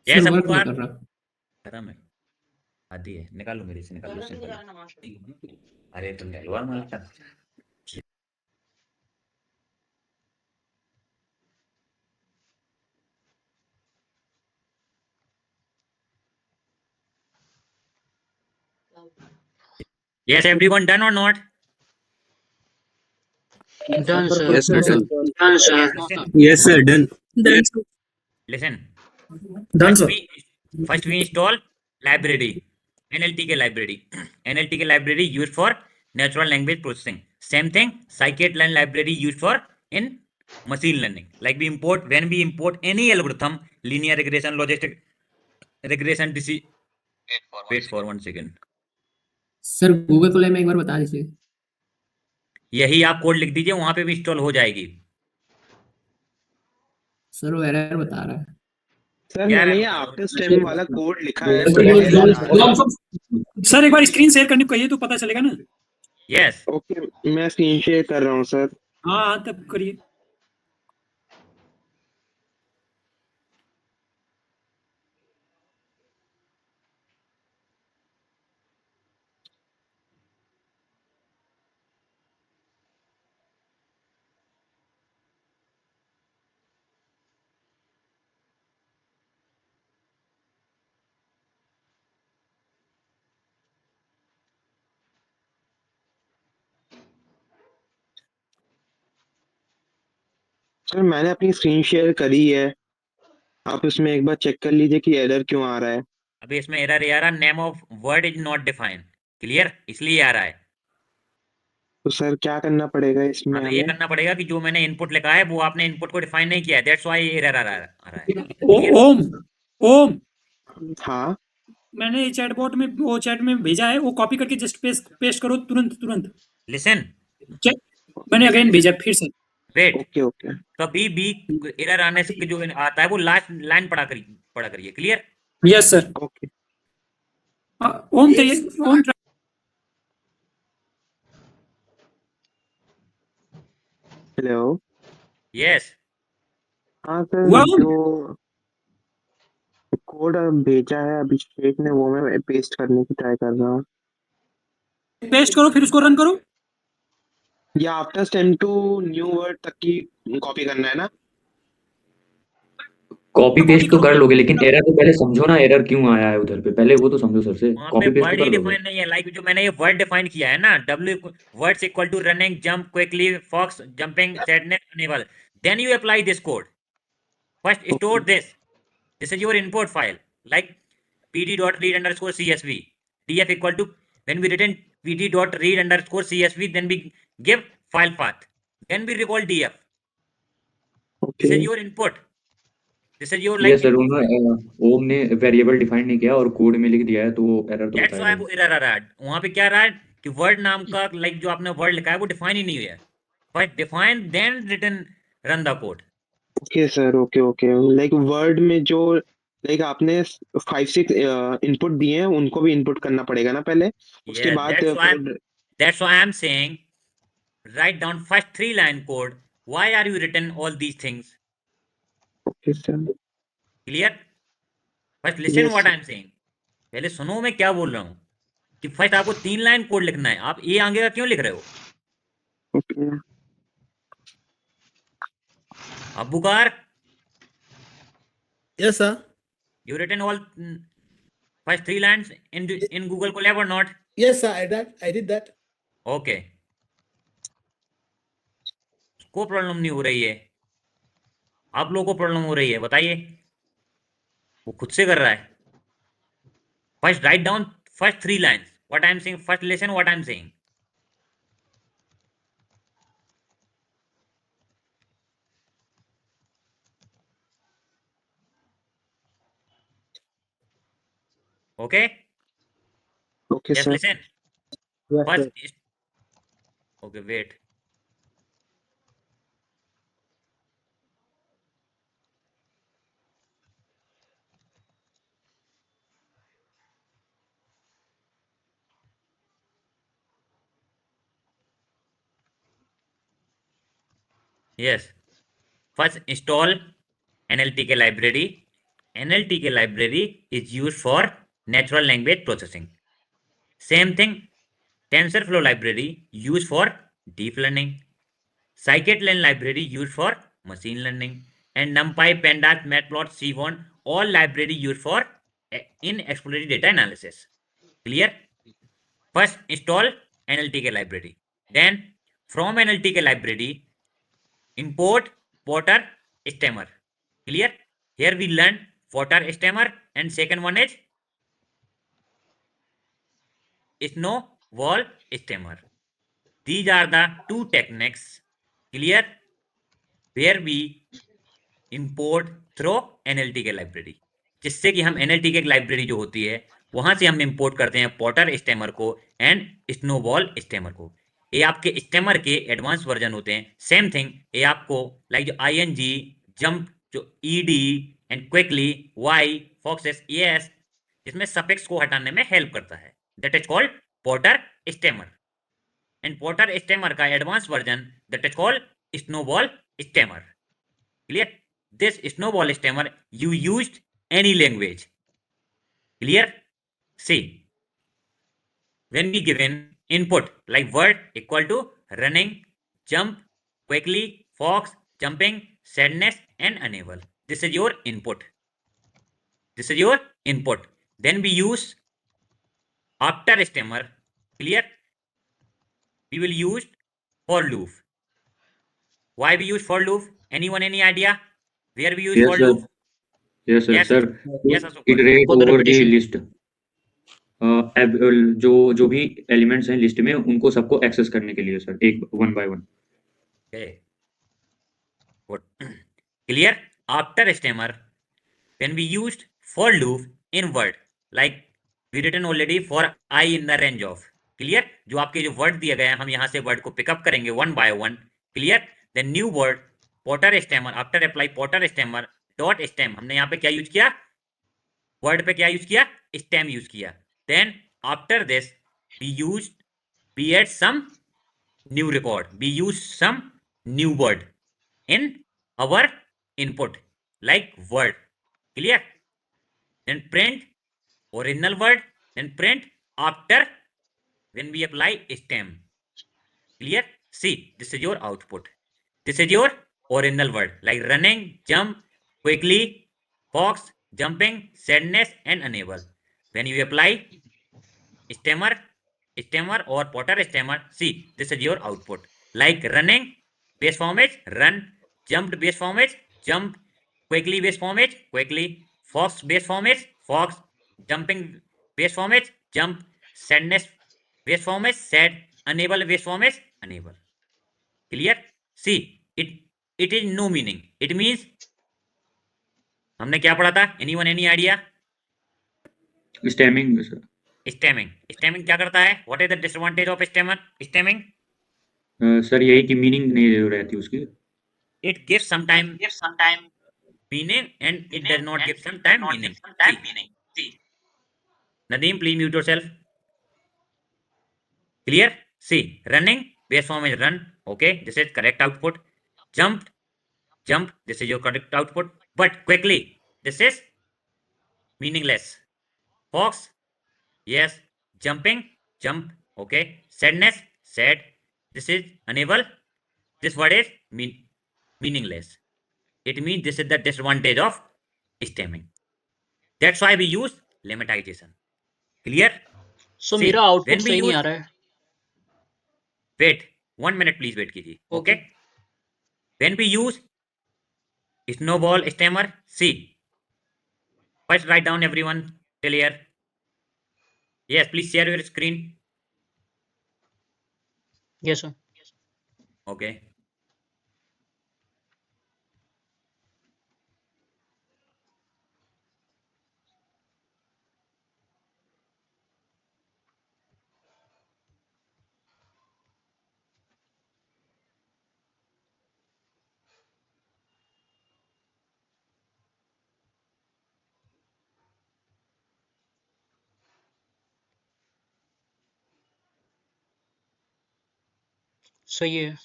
Sir, Yes, work Abukar. नहीं कर रहा। खत्म है, आती है, निकालो मेरे से, निकालो सिंपल। अरे तुम गलवा मारता। Yes, everyone done or not? Done, sir. Yes, sir. Done. Done, sir. Yes, sir. Done. Listen. Done, First sir. we install library, NLTK library. NLTK library used for natural language processing. Same thing, scikit-learn library used for in machine learning. Like when we import any algorithm, linear regression, logistic regression, wait for 1 second. Sir, Google Colab में एक बार बता दीजिए। यही आप code लिख दीजिए, वहां पे भी इंस्टॉल हो जाएगी। सर वो एरर बता रहा है। सर क्या मैंने error ये बता रहा आफ्टर स्टेम वाला कोड लिखा है Sir, but वो error आ रहा है। सर एक बार स्क्रीन शेयर करने को कहिए तो पता चलेगा ना। यस, ओके मैं स्क्रीन शेयर कर रहा हूँ सर। हाँ तब करिए। सर मैंने अपनी स्क्रीन शेयर करी है, आप इसमें एक बार चेक कर लीजिए कि एरर क्यों आ रहा है। अभी इसमें एरर आ रहा, name of word is not defined. Clear, इसलिए आ रहा है। तो सर क्या करना पड़ेगा इसमें हाँ, तो ये हमें? करना पड़ेगा कि जो मैंने इनपुट लिखा है वो आपने इनपुट को डिफाइन नहीं किया है, दैट्स व्हाई एरर आ रहा है। ओम ओम हाँ मैंने चैटबॉट में वो चैट में भेजा है, वो कॉपी करके जस्ट पेस्ट करो तुरंत। लिसन, मैंने अगेन भेजा फिर से। वेट, ओके ओके कभी भी एरर आने से जो आता है वो लास्ट लाइन पढ़ा करिए। Clear? Yes sir. Okay. Om Om hello. Yes, हाँ सर हुआ? जो कोड भेजा है अभिषेक ने वो मैं पेस्ट करने की ट्राई कर रहा हूँ। पेस्ट करो फिर उसको रन करो। या after stem to new word तक की कॉपी करना है ना? कॉपी पेस्ट तो कर लोगे, लेकिन एरर तो पहले समझो ना, एरर क्यों आया है उधर पे, पहले वो तो समझो सर से। वहाँ पे कॉपी पेस्ट वर्ड तो ही कर लोगे। डिफाइन नहीं है। लाइक जो मैंने ये वर्ड डिफाइन किया है ना, W words equal to running, jump, quickly, fox, jumping, sadness, unable, then you apply this code. First store this is your input file, like pd.read_csv, df equal to, when we return pd.read_csv, then we give file path, then we recall df. This is your input, this is your ये like sir input file. उन्होंने ओम ने variable define नहीं किया और code में लिख दिया है, तो वो एरर तो That's why बताएगा। वो एरर आ रहा है। वहां पे क्या रहा है कि वर्ड नाम का लाइक जो आपने वर्ड लिखा है वो डिफाइन ही नहीं हुआ है। First define then return run the code. Okay sir okay okay. Like word में जो लाइक आपने 5-6 इनपुट दिए हैं उनको भी इनपुट करना पड़ेगा ना पहले, उसके Yes, बाद code. that's why I'm saying write down first 3 line code. Why are you written all these things? Okay sir. Clear? First listen yes what I'm saying. पहले सुनो मैं क्या बोल रहा हूँ कि फर्स्ट आपको 3 लाइन कोड लिखना है। आप ए आगे का क्यों लिख रहे हो? Okay. अबूकार, Yes, sir. you written all first 3 lines in Google Colab or not? Yes, sir. I did that. Okay. को प्रॉब्लम नहीं हो रही है, आप लोगों को प्रॉब्लम हो रही है, बताइए। वो खुद से कर रहा है। First write down first 3 lines what I am saying, first listen what I am saying. Okay? Okay Just sir. listen. First, okay, wait. Yes. First install NLTK library NLTK library is used for natural language processing. Same thing, TensorFlow library used for deep learning. Scikit-learn library used for machine learning. And NumPy, Pandas, Matplotlib, Sevan, all library used for in exploratory data analysis. Clear? First, install NLTK library. Then, from NLTK library, import Potter Stemmer. Clear? Here we learn Potter Stemmer, and second one is Snowball Stemmer. These are the two techniques. Clear? Where we import through NLTK library, जिससे कि हम NLTK library जो होती है वहां से हम import करते हैं पॉटर स्टेमर को एंड स्नोबॉल स्टेमर को. ये आपके स्टेमर के एडवांस वर्जन होते हैं. सेम थिंग ये आपको लाइक जो ING, जंप, जो ED and quickly, y, foxes, ES, इसमें सफिक्स को हटाने में हेल्प करता है. That is called Porter stemmer. And Porter stemmer का advance version that is called snowball stemmer. Clear? This snowball stemmer you used any language. Clear? See, when we given input like word equal to running, jump, quickly, fox, jumping, sadness, and unable. This is your input. This is your input. Then we use after stemmer. Clear? We will use for loop. Why we use for loop? Anyone any idea? Where we use Yes, for sir. loop? Yes, sir. Yes, Sir, yes, to Ashok. iterate For the over the repetition. list. जो भी elements हैं list में उनको सबको access करने के लिए sir, एक one by one. Okay. Good. Clear? After stemmer, when we used for loop in word, like we written already for I in the range of. Clear? जो आपके जो वर्ड दिए गए हैं हम यहाँ से वर्ड को पिकअप करेंगे one by one. Clear? Then new word Porter stemmer. After apply Porter stemmer dot stem. हमने यहाँ पे क्या यूज किया? वर्ड पे क्या यूज किया? स्टेम यूज किया. Then after this we add some new record. We use some new word in our input like word. Clear? Then print original word. Then print after when we apply stem. Clear? See, this is your output. This is your original word like running, jump, quickly, fox, jumping, sadness, and unable. When you apply stemmer or potter stemmer, see, this is your output. Like running, base form is run, jumped base form is jump, quickly base form is quickly, fox base form is fox, jumping base form is jump, sadness base form is sad, unable base form is unable. Clear? See, it is no meaning. It means हमने क्या पढ़ा था? Anyone any idea? Stemming sir. Stemming. Stemming क्या करता है? What is the disadvantage of stemming? Sir यही कि meaning नहीं रहती उसकी. It gives sometime meaning and it does not give sometime meaning. See. Nadeem, please mute yourself. Clear? See, running, base form is run. Okay, this is correct output. Jumped, jump, this is your correct output. But quickly, this is meaningless. Fox, yes. Jumping, jump. Okay. Sadness, sad. This is unable. This word is meaningless. It means this is the disadvantage of stemming. That's why we use lemmatization. Clear? So See, मेरा when output we सही नहीं use- आ रहा है. Wait, 1 minute please wait कीजिए. Okay. When we use snowball stemmer, see. First write down everyone till here. Yes, please share your screen. Yes, sir. Okay. सही है.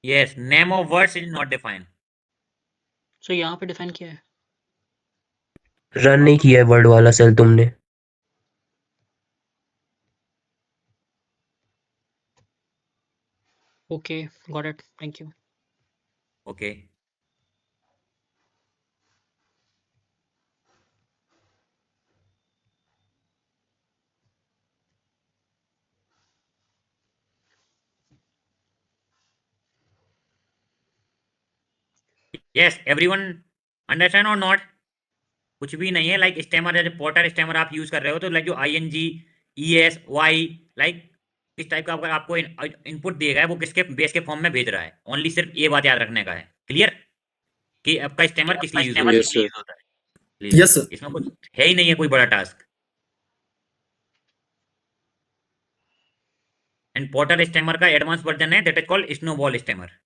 Yes, name of words is not defined. सो यहाँ पे define किया है। Run नहीं किया है वर्ड वाला सेल तुमने। Okay, got it, thank you. Okay yes everyone understand और नॉट? कुछ भी नहीं है। लाइक स्टेमर, जैसे पोर्टर स्टेमर आप यूज कर रहे हो, तो लाइक जो I N G, E S Y, like इस टाइप का अगर आपको इनपुट दिया गया है, वो किसके बेस के फॉर्म में भेज रहा है। ओनली सिर्फ ये बात याद रखने का है। क्लियर? कि आपका स्टेमर किस लिए यूज होता है। Yes, sir. Clear? Yes, sir. इसमें कुछ है ही नहीं है कोई बड़ा टास्क। एंड पोर्टर स्टेमर का एडवांस वर्जन है, that is called snowball stammer.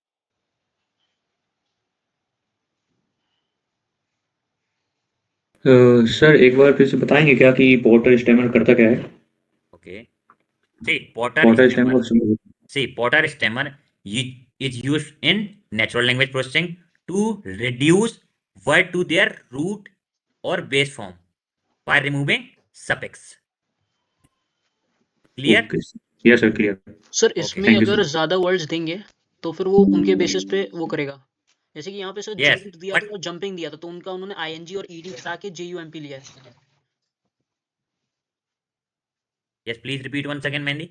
Sir एक बार फिर से बताएंगे क्या कि पोर्टर स्टेमर करता क्या है? Okay, see Porter Porter stemmer, stemmer see porter stammer is used in natural language processing to reduce word to their root or base form by removing suffix. Clear? Okay, yes sir, clear. Sir Okay. इसमें Thank you, अगर sir. ज्यादा words देंगे तो फिर वो उनके basis पे वो करेगा। जैसे कि यहाँ पे सर Yes, जंप दिया but था और जंपिंग दिया था, तो उनका उन्होंने आईएनजी और ईडी हटा के जेयूएमपी लिया है। yes, please repeat once again, Mandy.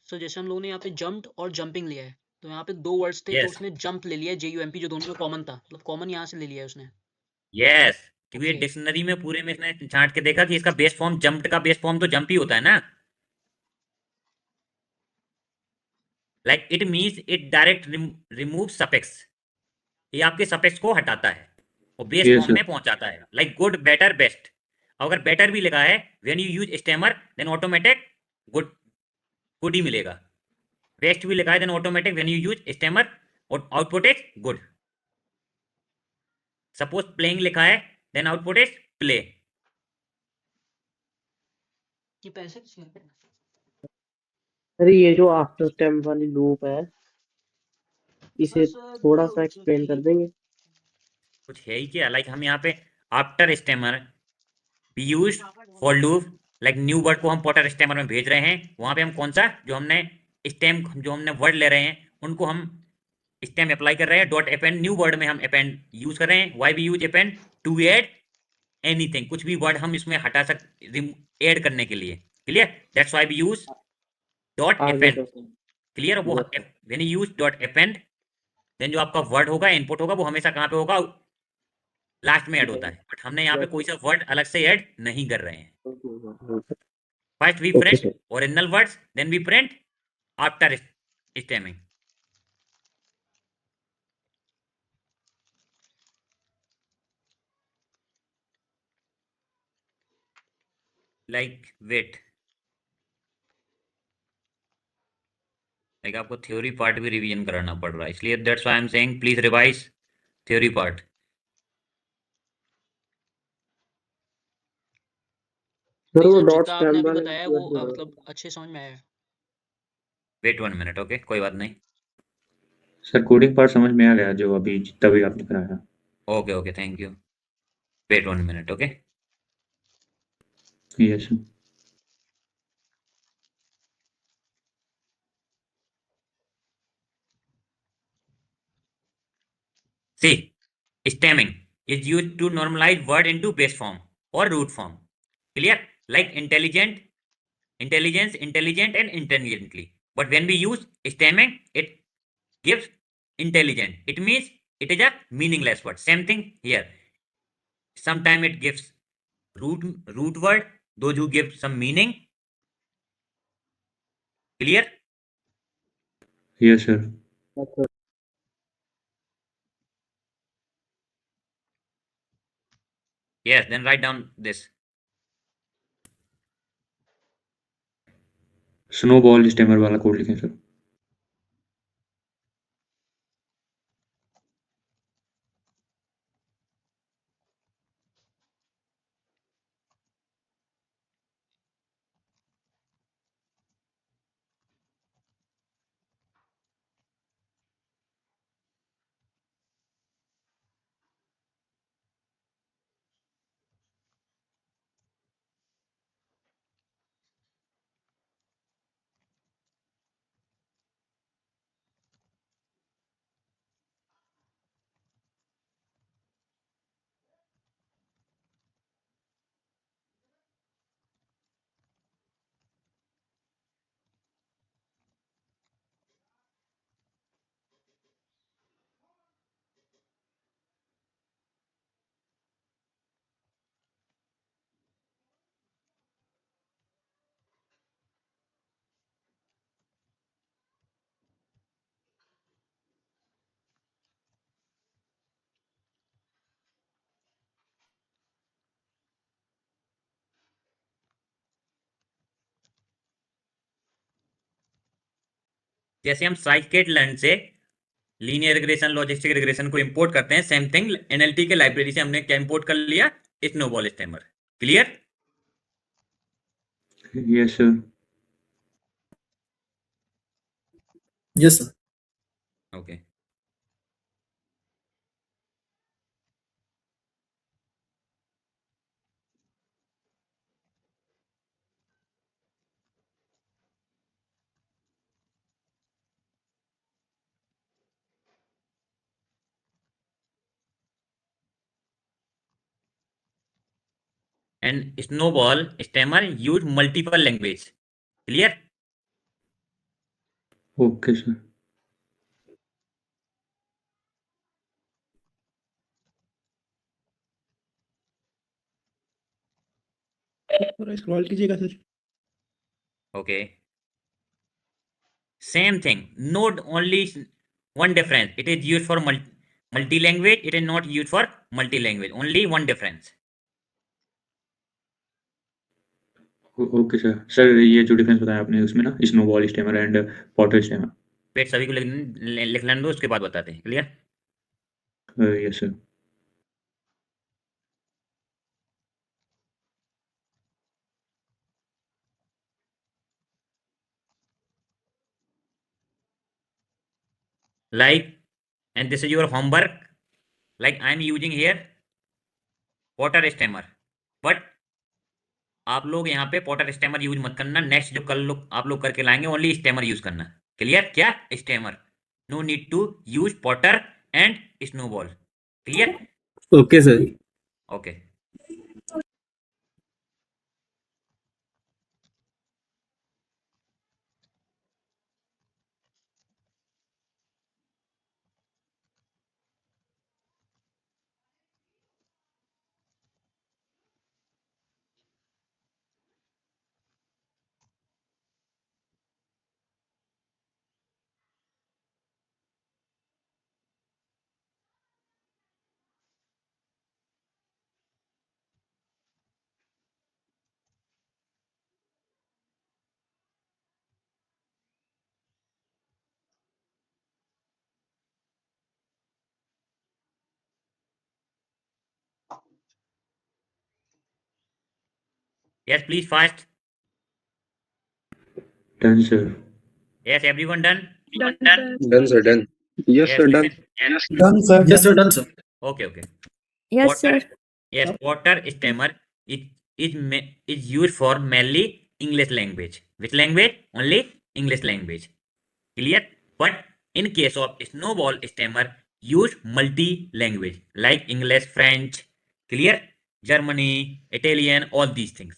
Sir जैसे हम लोगों ने यहाँ पे जंप्ड और जंपिंग लिया है, तो यहाँ पे दो वर्ड्स थे, तो Yes, उसने जंप ले लिया है जेयूएमपी, जो दोनों में कॉमन था, मतलब कॉमन यहाँ से ले लिया है उसने। yes, क्योंकि Okay. डिक्शनरी में पूरे में इसने छांट के देखा कि इसका बेस फॉर्म जंप्ड का बेस फॉर्म तो जंप ही होता है ना। Like it means it direct remove suffix, ये आपके सफिक्स को हटाता है और बेस Yes, फॉर्म sir. में पहुंचाता है। Like good, better, best. अगर बेटर भी लिखा है, when you use stemmer then automatic good, good ही मिलेगा। बेस्ट भी लिखा है then automatic when you use stemmer और output is good. Suppose playing लिखा है देन आउटपुट इज प्ले। ये पैसे किसने दिए? अरे ये जो आफ्टर स्टेम वाली लूप है, इसे सर थोड़ा सा एक्सप्लेन कर देंगे? कुछ है ही क्या? लाइक हम यहाँ पे after stemmer we use for loop, like new word को हम पोर्टर स्टेमर में भेज रहे हैं, वहां पे हम कौन सा जो हमने स्टेम, जो हमने वर्ड ले रहे हैं उनको हम स्टेम अप्लाई कर रहे हैं। डॉट अपेंड, न्यू वर्ड में हम अपेंड यूज कर रहे हैं। Why we use append? To add anything, कुछ भी वर्ड हम इसमें हटा सकते ऐड करने के लिए। Clear? That's why we use dot आगे अपेंड। तो क्लियर? वो Got it. When you use dot append then जो आपका वर्ड होगा, इनपुट होगा, वो हमेशा कहाँ पे होगा? लास्ट में ऐड होता है। बट हमने यहाँ पे कोई सा वर्ड अलग से ऐड नहीं कर रहे हैं। First we Okay, print sir. Original words, then we print after stemming. Like wait, like आपको थ्योरी पार्ट भी रिवीजन कराना पड़ रहा है, इसलिए that's why I am saying please revise theory part. Sir नहीं वो सर, डॉट जितना आपने स्टेम अभी वाले बताया वो मतलब अच्छे समझ में आया है। वेट 1 मिनट, ओके, कोई बात नहीं। सर कोडिंग पार्ट समझ में आ गया जो अभी जितना भी आपने कराया। Okay okay, thank you. Wait 1 minute, okay. Yes sir. See, stemming is used to normalize word into base form or root form. Clear? Like intelligent, intelligence, intelligent, and intelligently. But when we use stemming, it gives intelligent. It means it is a meaningless word. Same thing here. Sometimes it gives root word, those who give some meaning. Clear? Yes sir. Yes. Then write down this. Snowball stammer वाला code लिखें sir. जैसे हम साइकेट learn से linear regression, logistic regression को import करते हैं, same thing NLT के library से हमने क्या इंपोर्ट कर लिया, snowball stammer. Clear? Yes sir. Yes sir. Okay. And snowball stammer use multiple language. Clear? Okay sir. थोड़ा स्क्रॉल कीजिएगा sir. Okay. Same thing. Not only one difference. It is used for multi-language. It is not used for multi-language. Only one difference. Okay sir. Sir ये जो difference बताया आपने उसमें ना, snowball stemmer and Porter stemmer. Wait, सभी को लिख लेने दो, उसके बाद बताते हैं। Clear? Yes sir. Like, and this is your homework. Like I am using here potter stammer, but आप लोग यहाँ पे पॉटर स्टेमर यूज मत करना। नेक्स्ट जो कल लोग आप लोग करके लाएंगे ओनली स्टेमर यूज करना। क्लियर? क्या? Stemmer. No need to use Porter and snowball. Clear? Okay sir. Okay. Yes, please fast. Done sir. Yes, everyone done? Done sir done. Yes Yes, sir done. listen. Done sir. Yes sir done sir. Okay, okay. Yes, Potter, sir. yes, potter stammer is used for mainly English language. Which language? Only English language. Clear? But in case of snowball stammer, use multi language like English, French. Clear? Germany, Italian, all these things.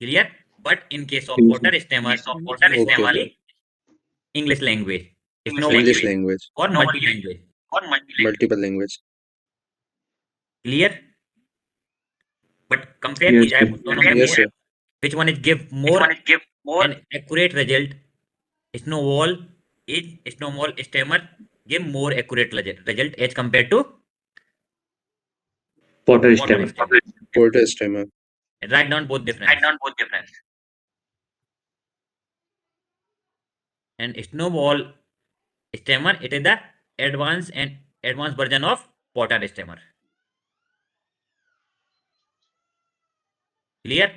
Clear? But in case of potter stammer, okay. English language, snowball English language, or multi language. Multiple language. Clear? But compare yes की जाए sir. दोनों में, yes sir. which one is give more an accurate result? Snowball snowball stammer give more accurate result as compared to Potter potter stammer. stammer. Porter stammer. Write down both difference. And snowball stammer, it is the advanced version of potter stammer. Clear?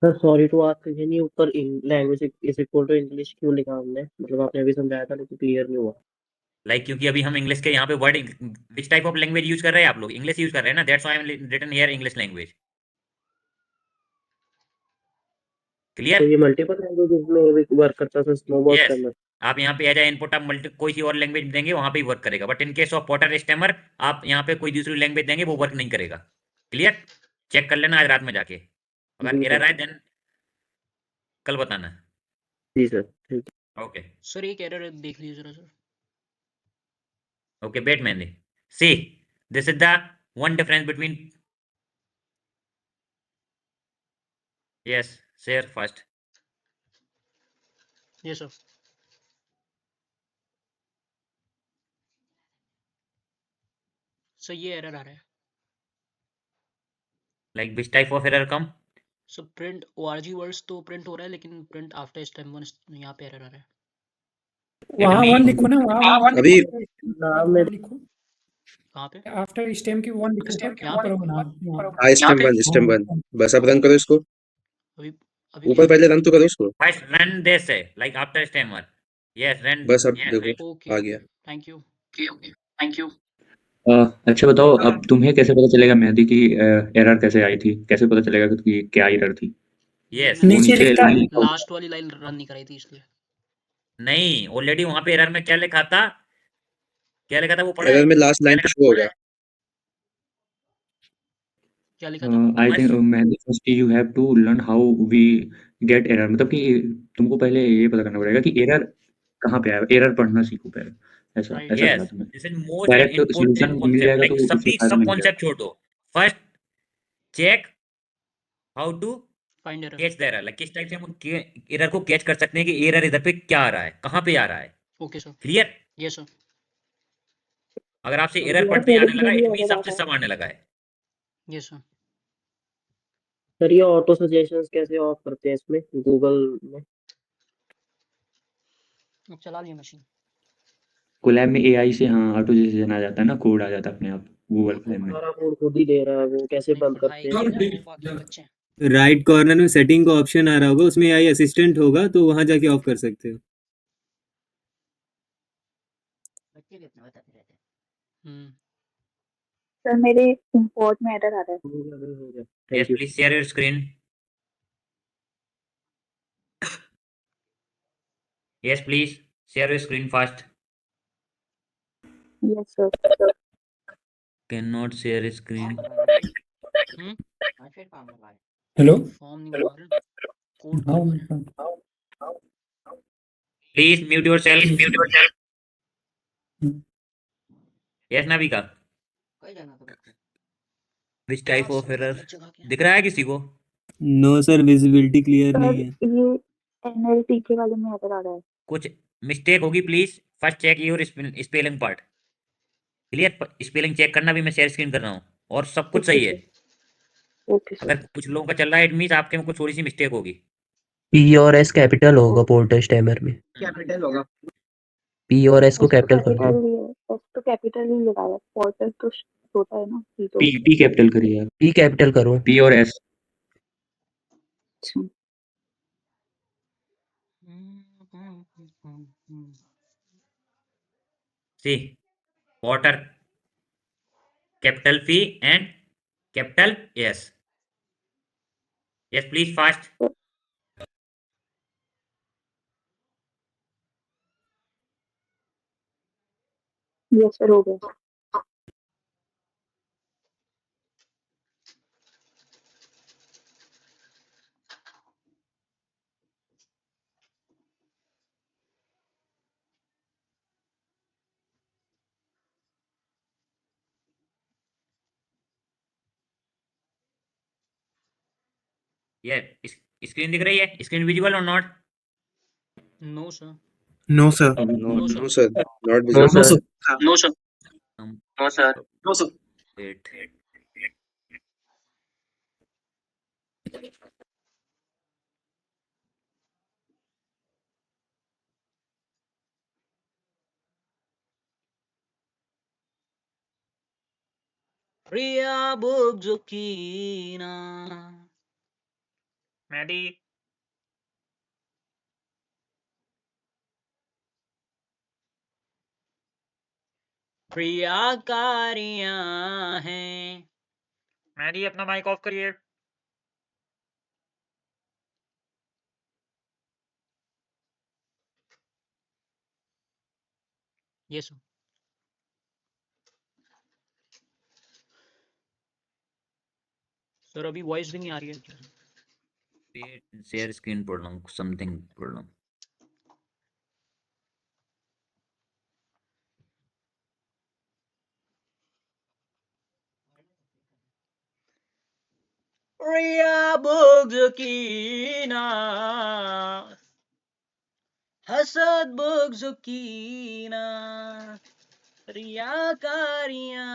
Sir sorry to ask, नहीं ऊपर language is equal to English क्यों लिखा हमने? मतलब आपने अभी समझाया था लेकिन क्लियर नहीं हुआ। लाइक क्योंकि अभी हम इंग्लिश के यहाँ पे word, which type of language use कर रहे हैं आप लोग? इंग्लिश यूज कर रहे हैं ना, that's why I am written here English language. Clear? तो ये मल्टीपल लैंग्वेजेस में वर्क करता था स्नोबॉल यस। स्टेमर? आप यहाँ पे एज इनपुट आप मल्टी कोई सी और लैंग्वेज देंगे वहां पे ही वर्क करेगा, but in case of Potter stammer आप यहाँ पे कोई दूसरी लैंग्वेज देंगे वो वर्क नहीं करेगा। क्लियर? चेक कर लेना आज रात में जाके, अगर जी एरर सर। आए देन कल बताना। जी सर ठीक ओके सर एक एरर देख लीजिए जरा सर। ओके, वेट मैंने सी this is the one difference between, yes share first. ये सर। सर ये एरर आ रहा है। Like which type of error come? So print org words तो प्रिंट हो रहा है, लेकिन प्रिंट आफ्टर स्टेम 1 यहाँ पे एरर आ रहा है। वहाँ me- 1 लिखो ना, वहाँ अभी नाम में 1 लिखो, कहाँ पे? आफ्टर स्टेम की 1 लिखो कर यहाँ पे? करो ना यहाँ। हाँ स्टेम वन बस अब रन करो इसको, अभी अभी ऊपर पहले रन तो करो इसको, first run this है, like after stammer. Yes, run. बस अब Yes, देखो ओके आ ओके, गया। Thank you thank you. अच्छा बताओ, अब तुम्हें कैसे पता चलेगा मेहदी की एरर कैसे आई थी? कैसे पता चलेगा कि क्या एरर थी? yes. मैंने नीचे लिखता है। लास्ट वाली लाइन रन नहीं कराई थी इसलिए। नहीं, ऑलरेडी वहां पे एरर में क्या लिखा था, क्या लिखा था वो पढ़ा है? एरर में लास्ट लाइन पे शो होगा। क्या लिखा था? I think Mehdi first you have to learn how we get error, मतलब कि तुमको पहले ये पता करना पड़ेगा कि एरर कहाँ पे आया, एरर पढ़ना सीखो पहले, ऐसा Right. ऐसा Yes, करना तुम्हें। this is most direct important solution mill concept. जाएगा Like तो उससे सभी फायदा सब मिल जाएगा। concept छोड़ दो. First check how to find error. catch the error. Like किस टाइप से हम एरर को कैच कर सकते हैं कि एरर इधर पे क्या आ रहा है, कहाँ पे आ रहा है। Okay sir. Clear? Yes sir. अगर आपसे एरर पढ़ते ही आने लगा, इट मीन सबसे सब आने लगा है। Yes sir. सर ये ऑटो सजेशंस कैसे ऑफ करते हैं इसमें गूगल में? अब चला लिया मशीन। कोलैब में एआई से हाँ ऑटो डिसीजन आ जाता है ना, कोड आ जाता है अपने आप गूगल कोलैब में। सारा कोड खुद ही दे रहा है, वो कैसे बंद करते हैं? वो बाकी बच्चे हैं। राइट कॉर्नर में सेटिंग का ऑप्शन आ रहा होगा, उसमें आई असिस्टेंट होगा तो वहां जाके ऑफ कर सकते हो। बच्चे भी अपना बताते रहते हैं। सर मेरे इंपोर्ट में एरर आ रहा है। हो गया, Yes, thank you. please share your screen. Yes, please share your screen fast. Yes sir. Cannot share screen. Hello. Form नहीं बना रहे, कोड हाँ, कर रहे हैं। Please mute yourself. Hmm. Yes, Navika. कहीं जाना था बच्चे। Which type क्या of सब error? गलत जगह के हैं। दिख रहा है किसी को? No sir, visibility clear sir नहीं है। ये NLTK वाले में एरर आ रहा है। कुछ मिस्टेक होगी, please first check your spelling part. Clear? Spelling check करना भी मैं शेयर स्क्रीन कर रहा हूँ और सब कुछ सही है। Okay sir. अगर कुछ लोगों का चल रहा है, इट मींस आपके में कुछ थोड़ी सी मिस्टेक होगी। पी और एस कैपिटल होगा पोर्टर स्टेमर में। कैपिटल होगा। पी और एस को एस तो कैपिटल कर कैपिटल दो। ही है, एस तो कैपिटल ही लगाया, पोर्टल तो छोटा है ना, पी तो। पी कैपिटल करिए आप, पी कैपिटल करो। पी और एस। अच्छा see water, capital P and capital S. Yes please fast. Yes sir हो गया। ये स्क्रीन दिख रही है? Screen visible or not? No sir. No sir. No sir. No sir, not no visible. Sir. No sir. No sir. No sir. Wait. Priya बुक जुकीना Maddy. प्रियाकारियां हैं। मैडी अपना माइक ऑफ करिए। Yes sir. सर अभी वॉइस भी नहीं आ रही है। शेयर स्क्रीन पढ़ रहा हूँ, समथिंग पढ़ रहा हूँ। प्रिया बुक जुकीना हसद बुक जुकीना रियाकारियां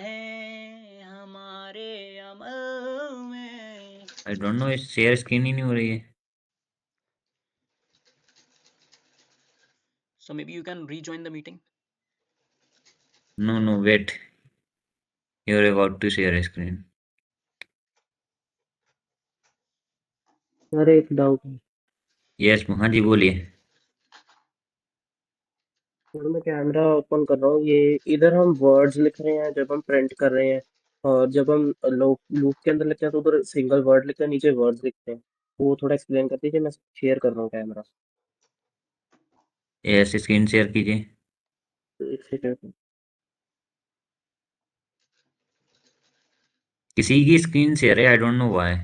हैं हमारे अमल में। I don't know, share screen ही नहीं हो रही है। So maybe you can rejoin the meeting. No wait, you are about to share screen. Sir एक डाउट है। यस, हाँ जी बोलिए। सर मैं कैमरा ओपन कर रहा हूँ, ये इधर हम वर्ड्स लिख रहे हैं जब हम प्रिंट कर रहे हैं, और जब हम लूप के अंदर लिखते हैं तो उधर सिंगल वर्ड लिखते हैं, नीचे वर्ड्स लिखते हैं। वो थोड़ा एक्सप्लेन कर दीजिए, मैं शेयर कर रहा हूँ कैमरा। यस, स्क्रीन शेयर कीजिए। एक सेकंड। किसी की स्क्रीन शेयर है, आई don't know why.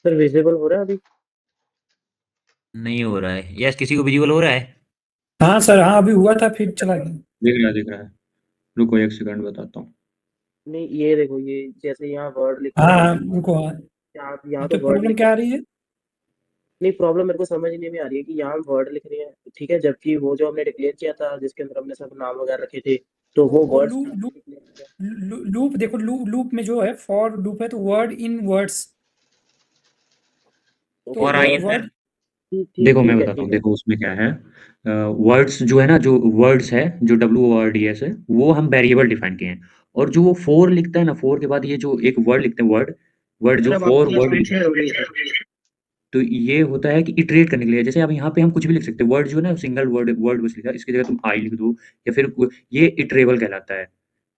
Sir visible हो रहा है अभी? नहीं हो रहा है। यस, किसी को विजुअल हो रहा है? हाँ सर, हाँ अभी हुआ था फिर चला गया। दिख रहा है। रुको एक सेकंड बताता हूँ। नहीं ये देखो, ये जैसे यहाँ वर्ड लिख हाँ रहे हैं, हाँ उनको, हाँ। आप यहाँ पे तो वर्ड प्रॉब्लम लिख, क्या आ रही है? नहीं प्रॉब्लम मेरे को समझ नहीं में आ रही है कि यहाँ हम वर्ड लिख रहे हैं, ठीक है, जबकि वो जो हमने डिक्लेयर किया था जिसके अंदर हमने सब नाम वगैरह रखे थे, तो वो वो वर्ड्स लूप लूप लूप देखो, लूप में जो है फॉर लूप है तो वर्ड इन वर्ड्स, तो और आई वर्ड, अंदर। देखो मैं ठीक है बताता हूँ, ठीक है। देखो उसमें क्या है। वर्ड्स जो है ना, जो वर्ड्स है, जो WORDS है, वो हम वेरिएबल डिफाइन किए हैं। और जो वो फोर लिखता है ना, फोर के बाद ये जो एक वर्ड लिखते हैं, वर्ड वर्ड जो सर अब फोर आपकी वर्ड, स्क्रीन शेयर हो गई है। तो ये होता है कि इटरेट करने के लिए। जैसे अब यहाँ पे हम कुछ भी लिख सकते हैं, वर्ड जो है ना, सिंगल वर्ड वर्ड बस लिखा, इसकी जगह तुम आई लिख दो, या फिर ये इटरेबल कहलाता है।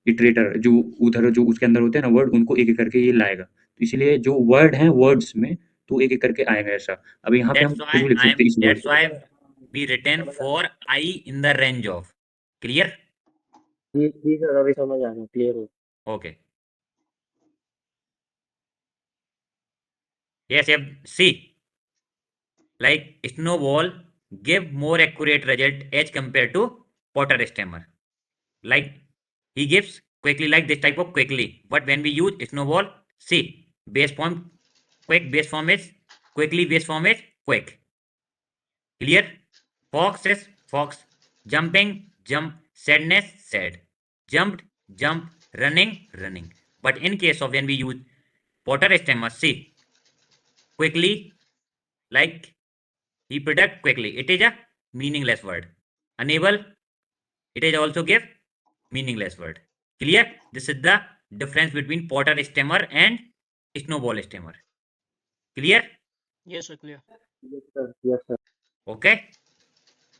इटरेटर जो उधर जो उसके अंदर होते हैं ना वर्ड, उनको एक एक करके ये लाएगा। तो इसलिए जो वर्ड है वर्ड्स में, तो एक एक करके आएगा ऐसा। अब यहाँ पे हम कुछ भी लिख सकते हैं इस वर्ड That's को। why we written for I in the range of. Clear? जी जी सर, अभी समझ आ गया, क्लियर हो। Okay. Yes, yep. See, like snowball give more accurate result as compared to potter stammer. Like he gives quickly, like this type of quickly. But when we use snowball, see, base form quick, base form is quickly, base form is quick. Clear? Fox is fox. Jumping, jump. Sadness, sad. Jumped, jump. Running, running. But in case of when we use potter stammer, see, quickly, like he predict quickly. It is a meaningless word. Unable, it is also give meaningless word. Clear? This is the difference between potter stammer and snowball stammer. Clear? Yes sir, clear. Yes sir, yes sir. Okay.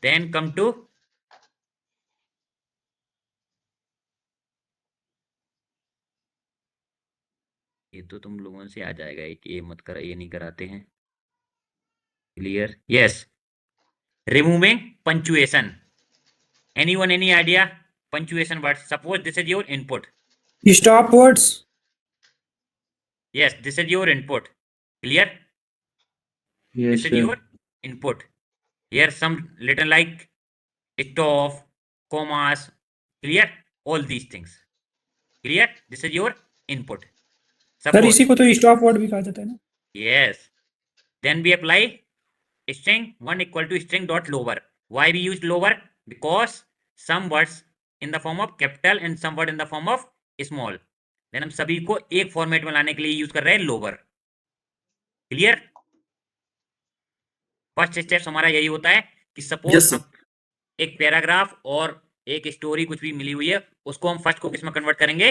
Then come to ये, तो तुम लोगों से आ जाएगा, एक ये मत करा, ये नहीं कराते हैं। Clear? Yes. Removing punctuation. Anyone, any idea? Punctuation word, suppose this is your input. Stop words. Yes, this is your input. Clear? Yes This is sir. your input. Here some little like stop, commas. Clear? All these things. Clear? This is your input. Sir Suppose, इसी को तो stop word भी कहा जाता है ना। yes. Then we apply string 1 equal to string dot lower. Why we use lower? Because some words in the form of capital and some word in the form of small. Then हम सभी को एक format में लाने के लिए use कर रहे हैं लोअर। क्लियर? फर्स्ट स्टेप हमारा यही होता है कि सपोज हम एक पैराग्राफ और एक स्टोरी कुछ भी मिली हुई है, उसको हम फर्स्ट को किसमें कन्वर्ट करेंगे?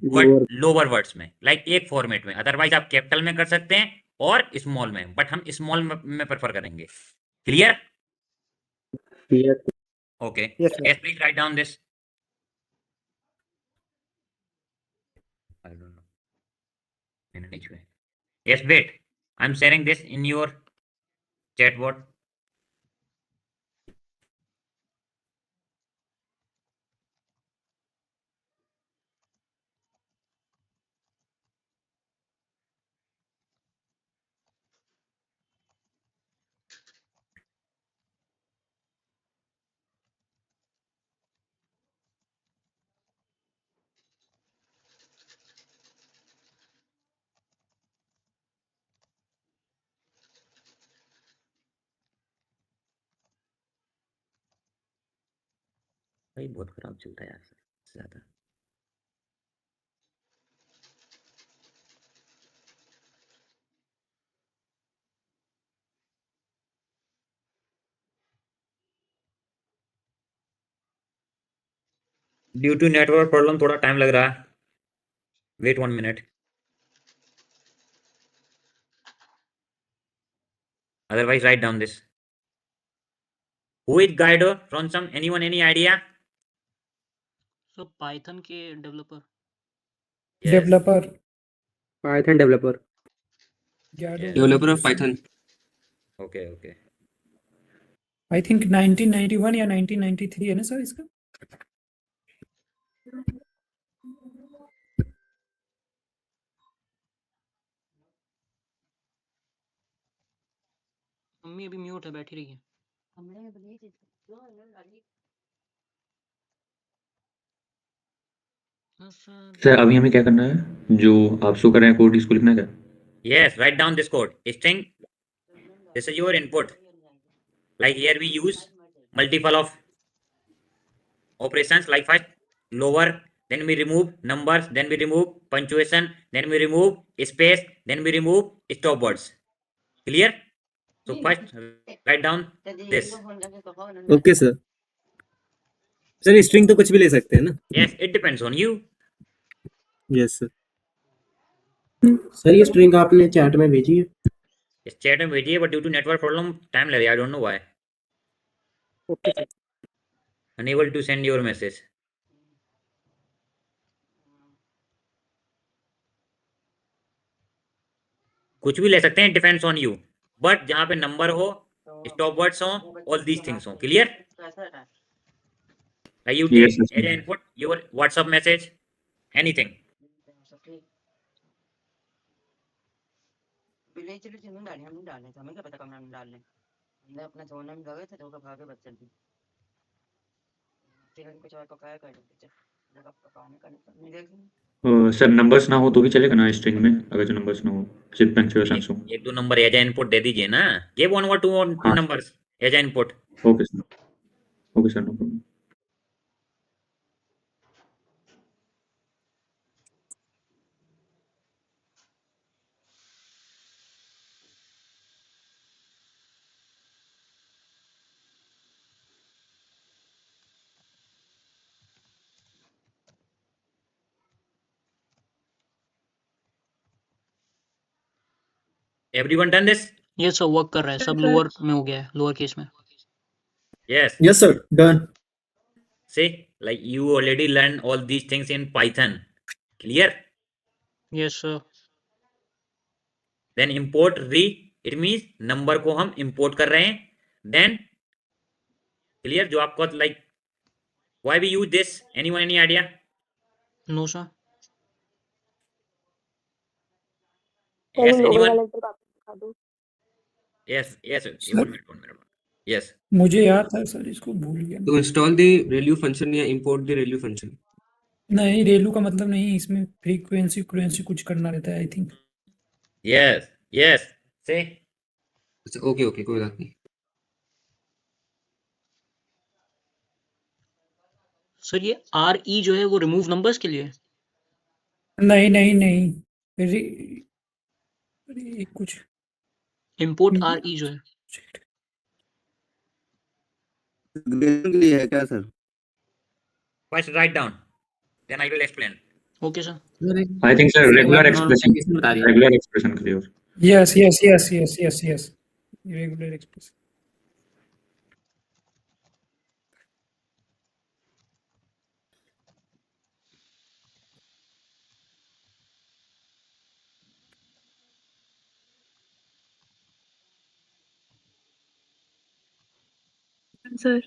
वर्ड, लोअर वर्ड्स में, लाइक एक फॉर्मेट में। अदरवाइज आप कैपिटल में कर सकते हैं और स्मॉल में, बट हम स्मॉल में प्रेफर करेंगे। Clear? Yes okay, yes sir. Yes, please write down this. I don't know, मैंने नहीं छुआ। Yes, wait, I am sharing this in your chat bot. भाई बहुत खराब चलता है यार, ज्यादा। ड्यू टू नेटवर्क प्रॉब्लम थोड़ा टाइम लग रहा है, wait 1 minute, otherwise write down this. Who is Guido from some anyone any idea? Sir Python के developer Yes. Developer Python developer Yes. Developer of Python Okay, okay. I think 1991 या 1993 है ना sir इसका? Mummy अभी mute है, बैठी रही है। हाँ, सर सर अभी हमें क्या करना है, जो आप शो कर रहे हैं कोड इसको लिखना है क्या? Yes, write down this code. String, this is your input. Like here we use multiple of operations, like first lower, then we remove numbers, then we remove punctuation, then we remove space, then we remove stop words. Clear? So first write down this. Okay sir. Sir string तो कुछ भी ले सकते हैं ना? Yes, it depends on you. Yes sir. Sir ये string आपने chat में भेजी है? इस चैट में भेजिए, but due to network problem time लग रहा है, I don't know why. Okay sir. Unable to send your message. कुछ भी ले सकते हैं, डिपेंड्स ऑन यू, बट जहां पे नंबर हो, स्टॉप वर्ड्स हो, ऑल दीज थिंग्स हो। Clear? You Yes, take yes, as yes. Input your WhatsApp message, anything. Sir numbers ना हो तो भी चलेगा ना स्ट्रिंग में, अगर जो नंबर्स ना हो सिर्फ पंक्चुएशंस हो? एक दो नंबर एज इनपुट दे दीजिए ना, गिव 1 or 2 हाँ numbers as input. Okay sir, okay sir, no problem. Everyone done this? ये सब वर्क कर रहा है, सब लोअर में हो गया है, लोअर केस में। Yes. Yes sir, done. See, like you already learned all these things in Python. Clear? Yes sir. Then import re, it means number को हम import कर रहे हैं। Then clear, जो आपको like why we use this? Anyone any idea? No sir. पहले Yes, lower anyone? वाला इधर वापस दिखा दो। Yes, yes. Sir. 1 minute, 1 minute. Yes. मुझे याद था सर, इसको भूल गया। तो इंस्टॉल द रेल्यू फंक्शन या इंपोर्ट द रेल्यू फंक्शन। नहीं, रेलू का मतलब नहीं, इसमें फ्रीक्वेंसी कुछ करना रहता है I think. Yes, yes. Say. अच्छा ओके ओके, कोई बात नहीं। सर ये RE जो है वो रिमूव नंबर्स के लिए है? नहीं नहीं नहीं, अरे कुछ इंपोर्ट RE जो है। के लिए है क्या sir? First write down. Then I will explain. Okay sir. I think sir regular expression, बता रही है। रेगुलर एक्सप्रेशन के लिए और yes yes yes yes yes yes regular express. Sir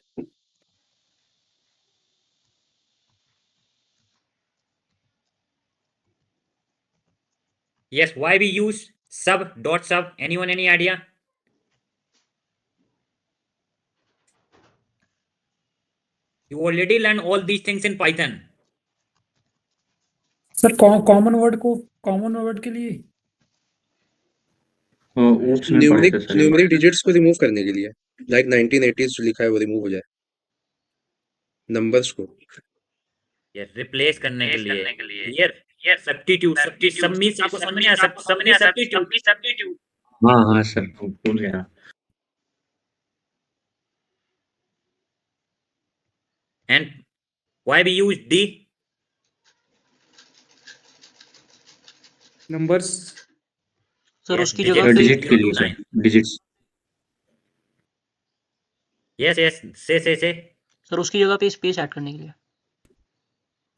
Yes, why we use sub, dot sub? Anyone any idea? You already learned all these things in Python. Sir common word के लिए oops में पढ़े थे sir. Numeric digits को remove करने के लिए, like 1980s जो लिखा है वो रिमूव हो जाए, नंबर्स को। Yes, replace करने के लिए। Clear? Yes, substitute. Sub means आपको समझ में आया? Sub means substitute. हाँ हाँ सर, भूल गया। And Why we use D? Numbers sir Yes, उसकी digits जगह पे डिजिट 0 के to लिए sir 9. Digits Yes, yes. Say. Sir उसकी जगह पे स्पेस ऐड करने के लिए।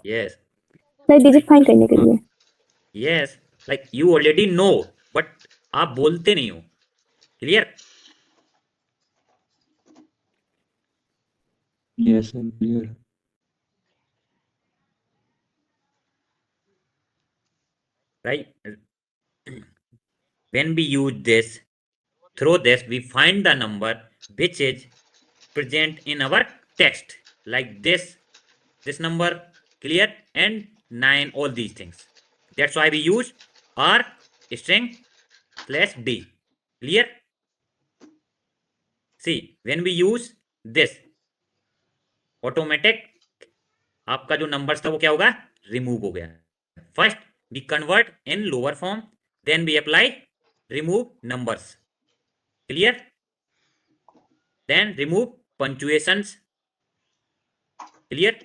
Yes, लाइक डिजिट फाइंड करने के लिए। yes. Like you already know, but आप बोलते नहीं हो. Clear? Yes sir clear Right? When we use this, through this we find the number which is present in our text, like this number, clear, and 9, all these things. That's why we use R string slash D. Clear? See, when we use this, automatic आपका जो numbers था वो क्या होगा, remove हो गया. First we convert in lower form, then we apply remove numbers. Clear? Then remove punctuations. Clear?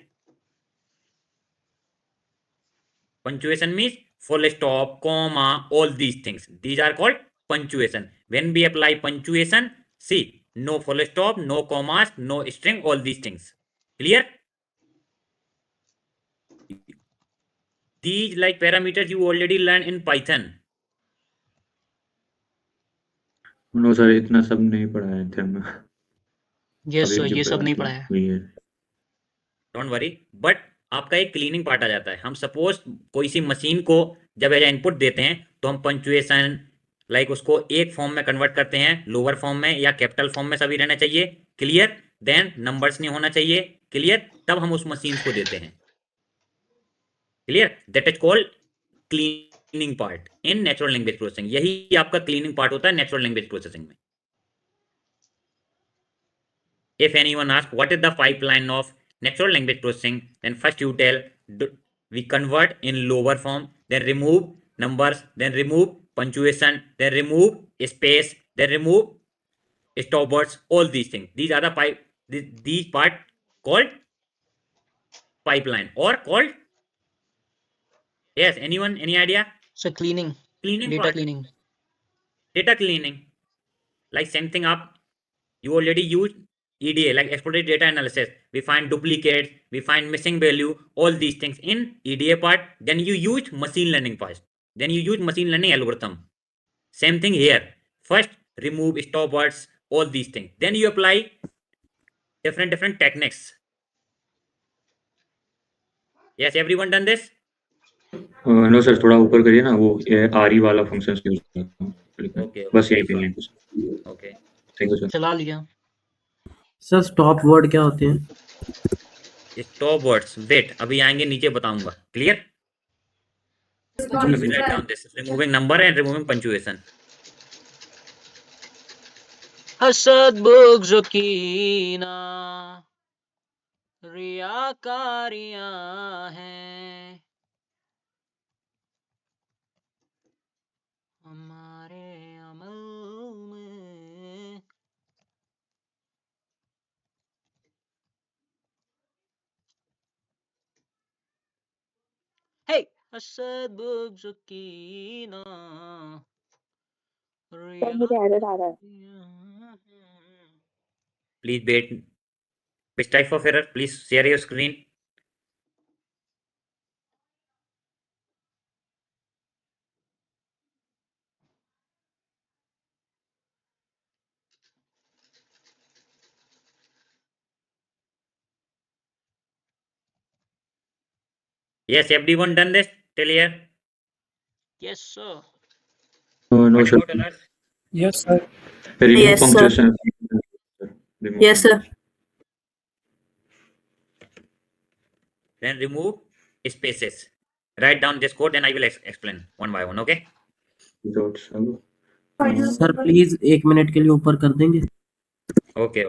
Punctuation means full stop, comma, all these things. These are called punctuation. When we apply punctuation, see, no full stop, no commas, no string, all these things. Clear? These like parameters you already learned in Python. No sir इतना सब नहीं पढ़ाए थे हम yes अभी sir जो ये सब नहीं पढ़ाते पढ़ा है। हुई है डोंट वरी, बट आपका एक क्लीनिंग पार्ट आ जाता है. हम सपोज कोई सी मशीन को जब एज इनपुट देते हैं तो हम पंक्चुएशन लाइक उसको एक फॉर्म में कन्वर्ट करते हैं, लोअर फॉर्म में या कैपिटल फॉर्म में सभी रहना चाहिए. क्लियर? देन नंबर्स नहीं होना चाहिए. क्लियर? तब हम उस मशीन को देते हैं. Clear? That is called cleaning part in natural language processing. यही आपका क्लीनिंग पार्ट होता है नेचुरल लैंग्वेज प्रोसेसिंग में. If anyone asks what is the pipeline of natural language processing, then first you tell we convert in lower form, then remove numbers, then remove punctuation, then remove space, then remove stop words, all these things. These are the these part called pipeline or called, yes, anyone, any idea? Sir cleaning, Cleaning data part, cleaning. data cleaning. Like same thing up, you already used EDA, like exploratory data analysis. We find duplicates, we find missing value, all these things in EDA part. Then you use machine learning part. Then you use machine learning algorithm. Same thing here. First, remove stop words, all these things. Then you apply different techniques. Yes, everyone done this? No sir थोड़ा ऊपर करिए ना वो आरई वाला function use Okay, बस यही okay, pen okay. Thank you sir चला लिया। सर स्टॉप वर्ड क्या होते हैं? Stop words, wait, अभी आएंगे नीचे बताऊंगा. Clear? अभी write down this. Removing number and removing punctuation. हसद बुग़्ज़ कीना रियाकारियां हैं हमारे अमल में। हे हसद बुग़्ज़ कीना सर मुझे एरर आ रहा है। रियाकारियां हैं। Please wait. Which type of error? Please share your screen. Yes, everyone done this till here? Yes sir. No What sir about others? Yes sir. Remove Yes, sir. Punctuation Yes, sir. Then remove spaces. Write down this code, then I will explain one by one. Okay? Sir please 1 minute के लिए ऊपर कर देंगे? Okay.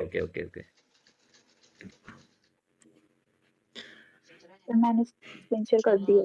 Sir मैंने screen share कर दिया।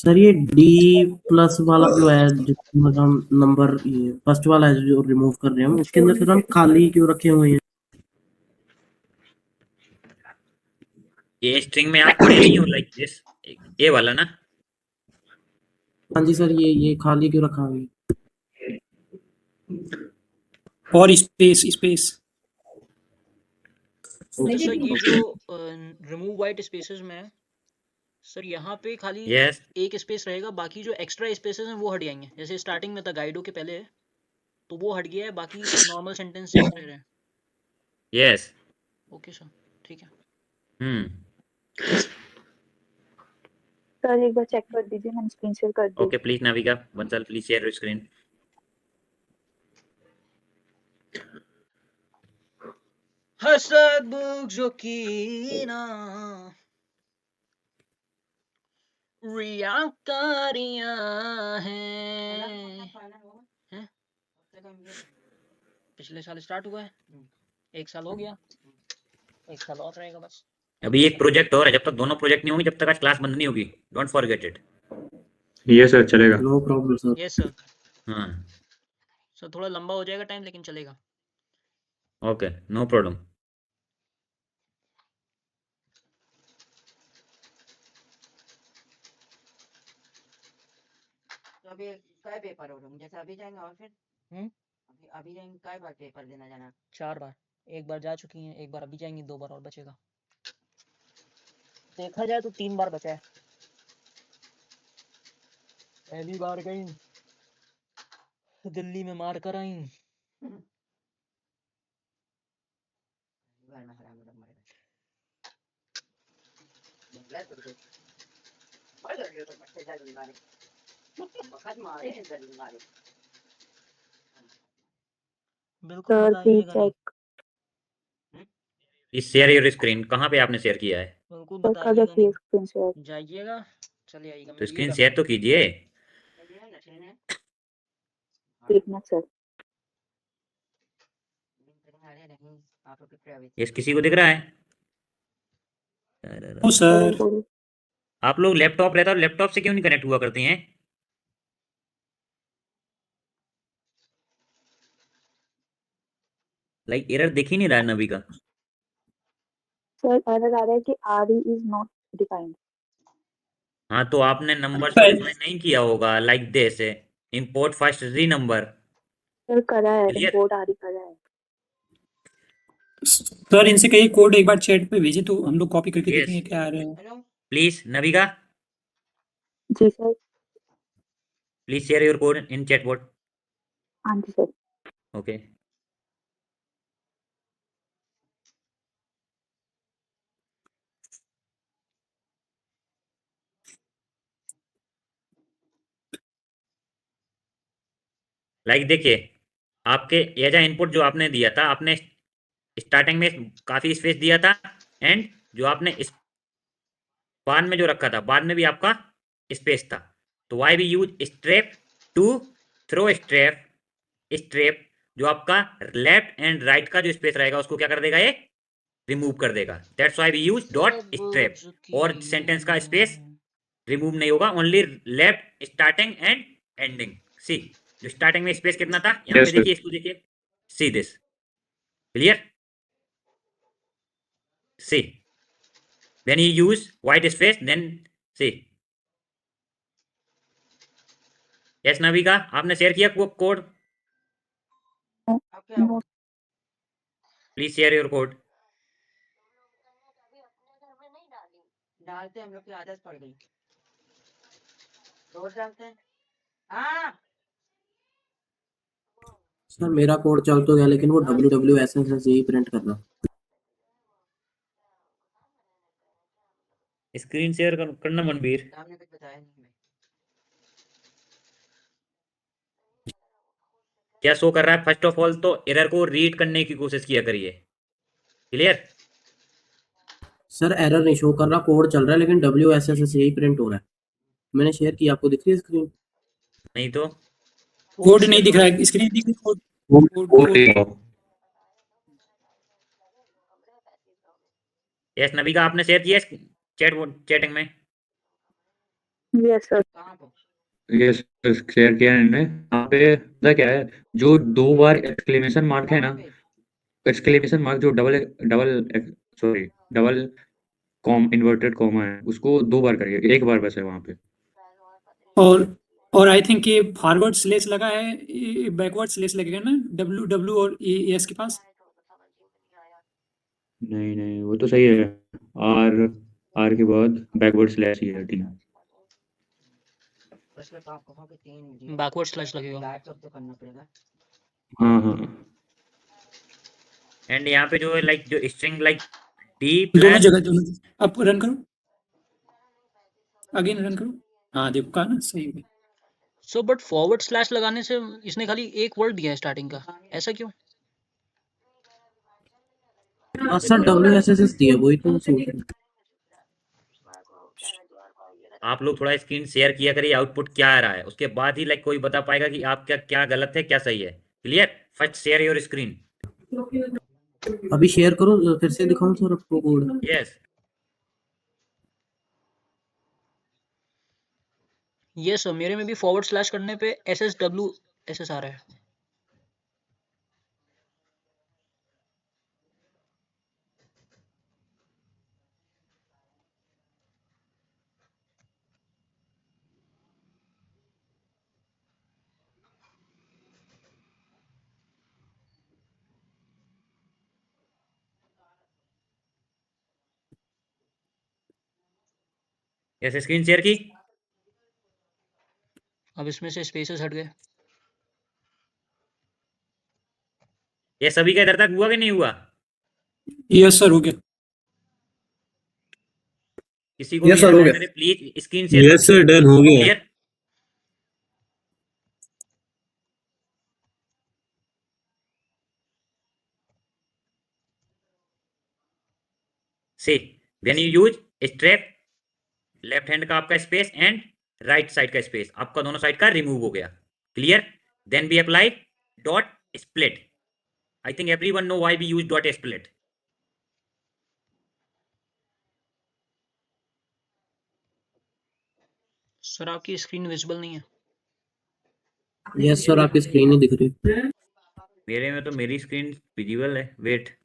Sir ये D plus वाला जो है जिसमें हम नंबर ये फर्स्ट वाला है जो रिमूव कर रहे हैं हम उसके अंदर सर हम खाली क्यों रखे हुए हैं? ये स्ट्रिंग में आप पढ़े नहीं हो लाइक दिस, ये वाला ना। हाँ जी सर ये खाली क्यों रखा हुआ है? और स्पेस स्पेस तो सर ये जो रिमूव वाइट स्पेसेस में है सर, यहाँ पे खाली यस एक स्पेस रहेगा, बाकी जो एक्स्ट्रा स्पेसेस हैं वो हट जाएंगे। जैसे स्टार्टिंग में था गाइडो के पहले है, तो वो हट गया है, बाकी नॉर्मल सेंटेंसेस रह रहे हैं। यस ओके सर, ठीक है। सर एक बार चेक कर दीजिए, मैंने स्क्रीन शेयर कर दी। Okay please Navika Bansal please share your screen. हसद बुग्जो कीना रियाकारियां हैं। पिछले साल स्टार्ट हुआ है, एक साल हो गया, एक साल और रहेगा बस। अभी एक प्रोजेक्ट और है, जब तक दोनों प्रोजेक्ट नहीं होंगे जब तक आज क्लास बंद नहीं होगी, डोंट फॉरगेट इट। ये सर चलेगा। No problem sir. Yes sir. हाँ सर थोड़ा लंबा हो जाएगा टाइम, लेकिन चलेगा। Okay no problem. तो अभी काय पेपर हो रहा जैसे अभी जाएंगे और फिर अभी जाएंगे काय बार पेपर देना जाना? 4 बार, एक बार जा चुकी हैं, एक बार अभी जाएंगी, 2 बार और बचेगा। देखा जाए तो 3 बार बचा है। पहली बार गई दिल्ली में मार कर आई। घर में हराम उधर मरे बिल्कुल सर प्लीज बताइएगा नहीं, check. Please share your screen. कहाँ पे आपने शेयर किया है? बिल्कुल सर कर बताइएगा रखिए नहीं। Screen share. जाइएगा, चले आइएगा, तो स्क्रीन मिलिएगा। शेयर तो कीजिए। एक मिनट सर। ये किसी को दिख रहा है? ओ सर बोलो। आप लोग लैपटॉप रहता है, लैपटॉप से क्यों नहीं कनेक्ट हुआ करते हैं? लाइक एरर दिख ही नहीं रहा है नबी का। सर एरर आ रहा है कि RE इज नॉट डिफाइंड। हाँ तो आपने नंबर्स को डिफाइन नहीं किया होगा लाइक दिस इंपोर्ट फर्स्ट री नंबर। सर करा है, क्लियर? रिपोर्ट RE करा है। सर इनसे कहिए कोड एक बार चैट पे भेजे तो हम लोग कॉपी करके Yes. देखेंगे क्या आ रहा है। Please Nabika ji sir. Please share your code in chat board. हाँ जी सर। ओके लाइक देखिए आपके एज इनपुट जो आपने दिया था, आपने स्टार्टिंग में काफी स्पेस दिया था, एंड जो आपने इस बाद में जो रखा था बाद में भी आपका स्पेस था। तो why we use strip to throw strip. Strip जो आपका लेफ्ट एंड राइट का जो स्पेस रहेगा उसको क्या कर देगा, ये रिमूव कर देगा। That's why we use dot strip. और सेंटेंस का स्पेस रिमूव नहीं होगा, only left starting and ending. See जो स्टार्टिंग में स्पेस कितना था यहाँ Yes, पे sir. देखिए, इसको देखिए, see this clear. See when you use white space then see yes Navika आपने शेयर किया code? No please share your code. डालते हम लोग की आदत पड़ गई, रोज डालते हैं। हाँ सर मेरा कोड चल तो गया लेकिन वो WWSS ही प्रिंट कर रहा। स्क्रीन शेयर करना मनवीर। आपने कुछ बताया नहीं हमें। क्या शो कर रहा है? फर्स्ट ऑफ ऑल तो एरर को रीड करने की कोशिश किया करिए। क्लियर? सर एरर नहीं शो कर रहा, कोड चल रहा है लेकिन WSS यही प्रिंट हो रहा है। मैंने शेयर किया, आपको दिख रही है स्क्रीन? नहीं तो कोड नहीं दिख रहा है, स्क्रीन दिख रही है, कोड यस नविका आपने शेयर किया चैटिंग में? Yes, sir. कहाँ पे? ये शेयर किया है इन्होंने। यहाँ पे पता क्या है, जो 2 बार एक्सक्लेमेशन मार्क है ना, कहाँ पे? एक्सक्लेमेशन मार्क जो डबल इन्वर्टेड कॉमा है, उसको 2 बार करिए, 1 बार बस है वहाँ पे। और आई थिंक ये फॉरवर्ड स्लेश लगा है, ये बैकवर्ड स्लेश लगेगा ना डब्ल्यू और एस के पास। नहीं, वो तो सही है। आर के बाद बैकवर्ड स्लैश ही है, ठीक है। उसमें तो आपको वहाँ पे 3 बैकवर्ड स्लैश लगेगा। बैकअप तो करना पड़ेगा। हाँ। एंड यहाँ पे जो लाइक जो स्ट्रिंग लाइक डी दोनों प्लस जगह अब रन करो, अगेन रन करो। हाँ देखो कहा ना, सही है। सो बट फॉरवर्ड स्लैश लगाने से इसने खाली एक वर्ड दिया है स्टार्टिंग का, ऐसा क्यों? सर WSS दिया, वही तो सोच रहा हूँ। आप लोग थोड़ा स्क्रीन शेयर किया करिए, आउटपुट क्या आ रहा है, उसके बाद ही लाइक कोई बता पाएगा कि आपका क्या गलत है क्या सही है। Clear? First share your screen. अभी शेयर करो, फिर से दिखाऊं सर आपको कोड? यस ये सर मेरे में भी फॉरवर्ड स्लैश करने पे SSWSS आ रहा है। यस स्क्रीन शेयर की। अब इसमें से स्पेसेस हट गए। ये सभी का इधर तक हुआ कि नहीं हुआ? यस सर, हो गया। किसी को Yes, भी sir, हो इधर गया। करे please screen share. Yes sir, done हो गया। Clear? See when you use strip, left hand का आपका स्पेस एंड राइट साइड का स्पेस आपका दोनों साइड का रिमूव हो गया। Clear? Then we apply dot split. I think everyone know why we use dot split. Sir आपकी screen visible नहीं है। यस सर, आपकी स्क्रीन ही दिख रही है। मेरे में तो मेरी स्क्रीन विजिबल है। Wait,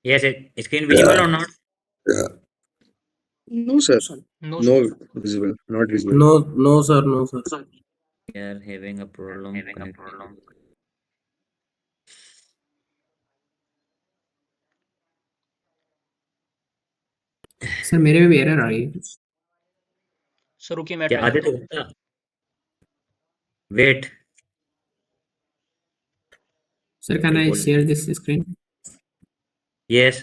yes screen visible or not? No, sir. No No sir. visible. Not visible. No sir. We are having a problem connecting. Sir मेरे में भी एरर आ रही है। सर रुकिए मैं क्या ट्राई करता आदित्य हूँ। Gupta? Wait, sir can I share this screen? yes